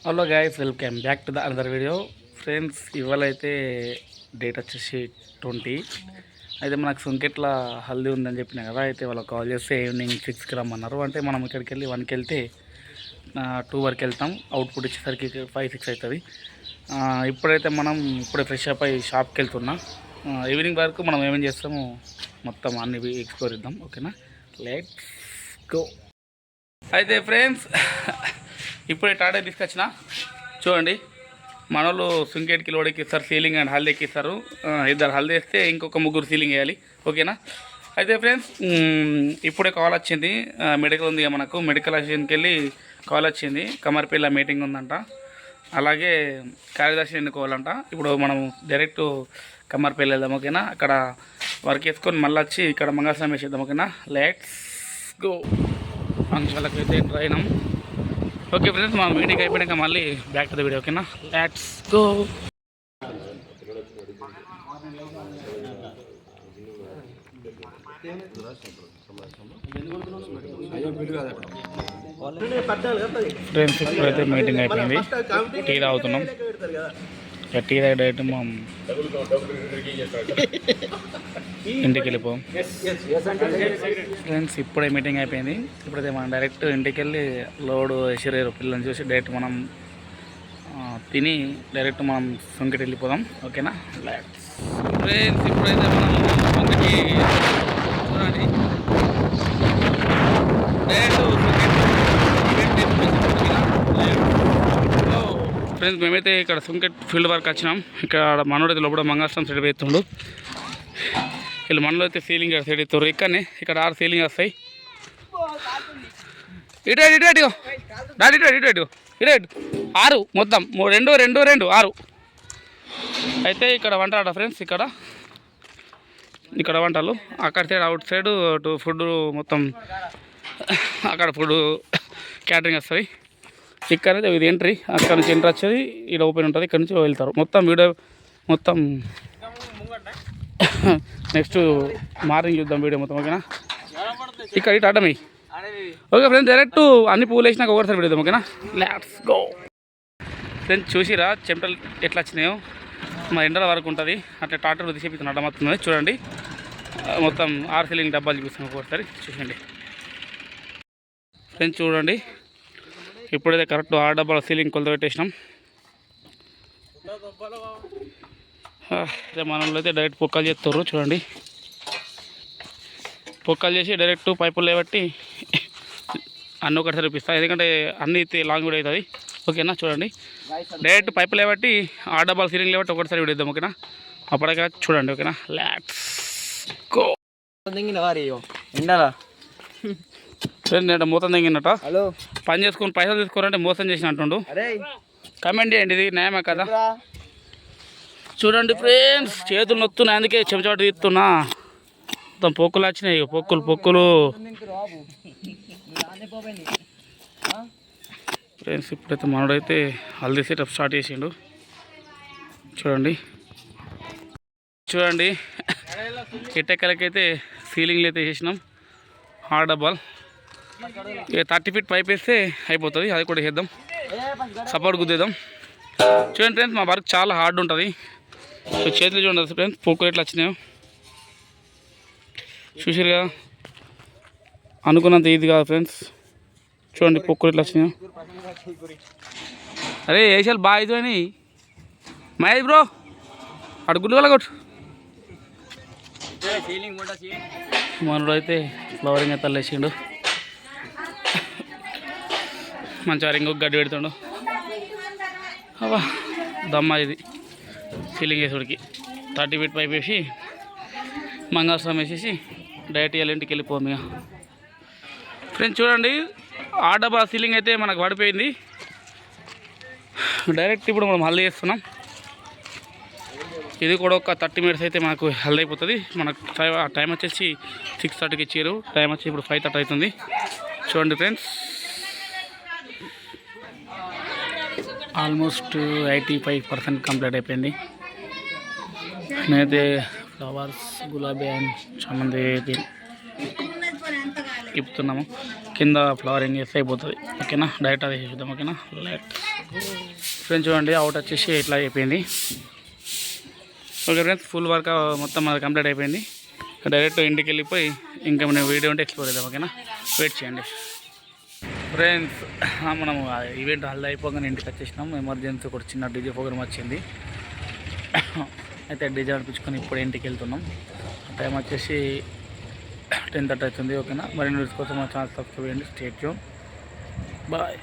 Hello guys, welcome back to the another video. Friends, ఇవాళ అయితే date వచ్చేసి 20. అయితే మనకు సుంకెట్ల హల్దీ ఉందని చెప్పిన కదా. అయితే వాళ్ళకి కాల్ చేస్తే ఈవినింగ్ 6కి రమ్మన్నారు. అంటే మనం ఇక్కడికి వెళ్ళి 1కి వెళ్తే 2 వరకు వెళ్తాం. అవుట్పుట్ ఇచ్చేసరికి 5-6 అవుతుంది. ఇప్పుడే ఫ్రెష్ అప్ అయ్యి షాప్కి వెళ్తున్నాం. ఈవినింగ్ వరకు మనం ఏమేం చేస్తామో మొత్తం అన్ని ఎక్స్ప్లోర్ ఇద్దాం. ఓకేనా, లెట్స్ గో. అయితే ఫ్రెండ్స్, ఇప్పుడే టాటా తీసుకొచ్చిన. చూడండి, మనోళ్ళు సుంకేట్కి లోడెక్కి ఇస్తారు, సీలింగ్ అండ్ హల్దీ ఎక్కిస్తారు. ఇద్దరు హల్దీ వేస్తే ఇంకొక 3 సీలింగ్ వేయాలి. ఓకేనా. అయితే ఫ్రెండ్స్, ఇప్పుడే కాల్ వచ్చింది. మెడికల్ ఉంది మనకు. మెడికల్ అసిస్టెంట్కి వెళ్ళి కాల్ వచ్చింది. కమర్పల్లి మీటింగ్ ఉందంట. అలాగే కార్యదర్శి ఎన్నుకోవాలంట. ఇప్పుడు మనం డైరెక్ట్ కమర్పల్లి వెళ్దాం. ఓకేనా. అక్కడ వర్క్ వేసుకొని మళ్ళీ వచ్చి ఇక్కడ మంగళస్వామి వేసేద్దాం. ఓకేనా, లెట్స్ గో. ఫంక్షన్లకు అయితే ఎంటర్ అయినాం. ఓకే ఫ్రెండ్స్, మా మీటింగ్ అయిపోయాక మళ్ళీ బ్యాక్ టు ద వీడియో. ఓకేనా, లెట్స్ గో. ఫ్రెండ్స్, ఇప్పుడైతే మీటింగ్ అయిపోయింది. టీ తాగుతున్నాం. టీ తాగేటట్టు మా ఇంటికి వెళ్ళిపోం. ఫ్రెండ్స్, ఇప్పుడే మీటింగ్ అయిపోయింది. ఇప్పుడైతే మనం డైరెక్ట్ ఇంటికి వెళ్ళి లోడు వేసిరేరు పిల్లల్ని చూసి డైరెక్ట్ మనం తిని డైరెక్ట్ మనం సుంకటి వెళ్ళిపోదాం. ఓకేనా. ఫ్రెండ్స్, ఇప్పుడైతే మనం సుంకటి చూడండి ఫ్రెండ్స్, మేమైతే ఇక్కడ సుంకెట్ ఫీల్డ్ వరకు వచ్చినాం. ఇక్కడ మనోడైతే లోపల మంగళస్వామి సైడ్ వేస్తుండు. వీళ్ళు మనలో అయితే సీలింగ్ సైడ్ ఎత్తారు. ఇక్కడ 6 సీలింగ్ వస్తాయి. ఇటు ఇటు 6 మొత్తం 2 6. అయితే ఇక్కడ వంట ఆడ ఫ్రెండ్స్, ఇక్కడ వంటలు. అక్కడ సైడ్ అవుట్ సైడ్ ఫుడ్ మొత్తం, అక్కడ ఫుడ్ క్యాటరింగ్ వస్తుంది. ఇక్కడ నుంచి ఇది ఎంట్రీ. అక్కడ నుంచి ఎంట్రీ వచ్చేది ఇక్కడ ఓపెన్ ఉంటుంది. ఇక్కడ నుంచి వెళ్తారు. మొత్తం వీడియో మొత్తం నెక్స్ట్ మార్నింగ్ చూద్దాం వీడియో మొత్తం. ఓకేనా. ఇక్కడ ఇటు అడ్డమై. ఓకే ఫ్రెండ్స్, డైరెక్ట్ అన్ని పూలు వేసినాక ఒకసారి వీడియో. ఓకేనా, లెట్స్ గో. ఫ్రెండ్స్, చూసిరా చెమటలు ఎట్లా వచ్చినాయో. మా ఎండల వరకు ఉంటుంది. అట్లా టాటర్ తీసేపిస్తున్న అడ్డమవుతుంది. చూడండి, మొత్తం 6 సీలింగ్ డబ్బాలు చూపిస్తున్నాం. ఒకసారి చూసండి ఫ్రెండ్స్. చూడండి, ఇప్పుడైతే కరెక్ట్ 6 డబ్బాల సీలింగ్ కొలత పెట్టేసినాం. మనలో అయితే డైరెక్ట్ పొక్కలు చేస్తారు. చూడండి, పొక్కలు చేసి డైరెక్ట్ పైపులు లేబట్టి అన్నీ ఒకటిసారి చూపిస్తాయి. ఎందుకంటే అన్నీ లాంగ్ వీడియో అవుతుంది. ఓకేనా. చూడండి, డైరెక్ట్ పైపులు లేబట్టి 6 డబ్బాల సీలింగ్ లేబట్టి ఒకటిసారి వీడియో ఇద్దాం. ఓకేనా, అప్పటికే చూడండి. ఓకేనా, లెట్స్ గో. ఫ్రెండ్, నేను మోసం తగ్గినట్ట పని చేసుకుని పైసలు తీసుకోరంటే మోసం చేసిన అంటుండు. కమెంట్ చేయండి, ఇది న్యాయమే కదా. చూడండి ఫ్రెండ్స్, చేతులు నొత్తున్నాయి. అందుకే చెంచాటు తీస్తున్నా. మొత్తం పొక్కులు వచ్చినాయి. పొక్కులు ఫ్రెండ్స్, ఇప్పుడైతే మనోడైతే హల్దీ సెటప్ స్టార్ట్ చేసిండు. చూడండి ఎట్టెక్కలకైతే సీలింగ్లు అయితే వేసేసినాం. 6 డబ్బాలు. ఇక 30 ఫీట్ పైప్ వేస్తే అయిపోతుంది. అది కూడా చేద్దాం, సపోర్ట్ గుద్దేద్దాం. చూడండి ఫ్రెండ్స్, మా వర్క్ చాలా హార్డ్ ఉంటుంది. సో చేతులు చూడండి ఫ్రెండ్స్, పొక్కులు ఎట్లా వచ్చినాయో చూసారు కదా. అనుకున్నంత ఇది కాదు ఫ్రెండ్స్. చూడండి పొక్కులు ఎట్లా వచ్చినాయో. అరే వేసాలు బాగా ఇది అని మహేష్ బ్రో, అటు గుడ్డు వల్ల కొట్టు. మనోడు అయితే ఫ్లవరింగ్ అయితే వేసిండు. మంచిగా ఇంకొక గడ్డి పెడుతుండు. అవా దమ్మ ఇది సీలింగ్ వేసుడికి 30 ఫీట్ పైప్ వేసి మంగళస్వామి వేసేసి డైరెక్ట్ ఇవాళ ఇంటికి వెళ్ళిపోము. ఇక ఫ్రెండ్స్, చూడండి 6 డబ్బాల సీలింగ్ అయితే మనకు పడిపోయింది. డైరెక్ట్ ఇప్పుడు మనం హల్దీ చేస్తున్నాం. ఇది కూడా ఒక 30 మినిట్స్ అయితే మనకు హల్దీ అయిపోతుంది. మనకు టైం వచ్చేసి 6:30కి ఇచ్చారు. టైం వచ్చి ఇప్పుడు 5:30 అవుతుంది. చూడండి ఫ్రెండ్స్, ఆల్మోస్ట్ 85% కంప్లీట్ అయిపోయింది. నేనైతే ఫ్లవర్స్, గులాబీ అండ్ చామంతి తిప్పుతున్నాము. కింద ఫ్లవరింగ్ వేస్తే అయిపోతుంది. ఓకేనా, డైరెక్ట్ అది చూద్దాం. ఓకేనా, లెట్స్ ఫ్రెండ్స్ చూడండి అవుట్ వచ్చేసి ఇట్లా అయిపోయింది. ఓకే ఫ్రెండ్స్, ఫుల్ వర్క్ మొత్తం అది కంప్లీట్ అయిపోయింది. డైరెక్ట్ ఇంటికి వెళ్ళిపోయి ఇంకా మనం వీడియో ఉంటే ఎక్స్ప్లోర్ చేద్దాం. ఓకేనా, వెయిట్ చేయండి ఫ్రెండ్స్. మనము ఈవెంట్ హల్ది అయిపోగానే ఇంటికి వచ్చేసినాం. ఎమర్జెన్సీ ఒక చిన్న డీజే ప్రోగ్రామ్ వచ్చింది. అయితే డీజే నడిపించుకొని ఇప్పుడు ఇంటికి వెళ్తున్నాం. టైం వచ్చేసి 10:30 అవుతుంది. ఓకేనా, మరిన్ని వీడియోస్ కోసం మా ఛానల్ సబ్స్క్రైబ్ చేయండి. Stay tune. బాయ్.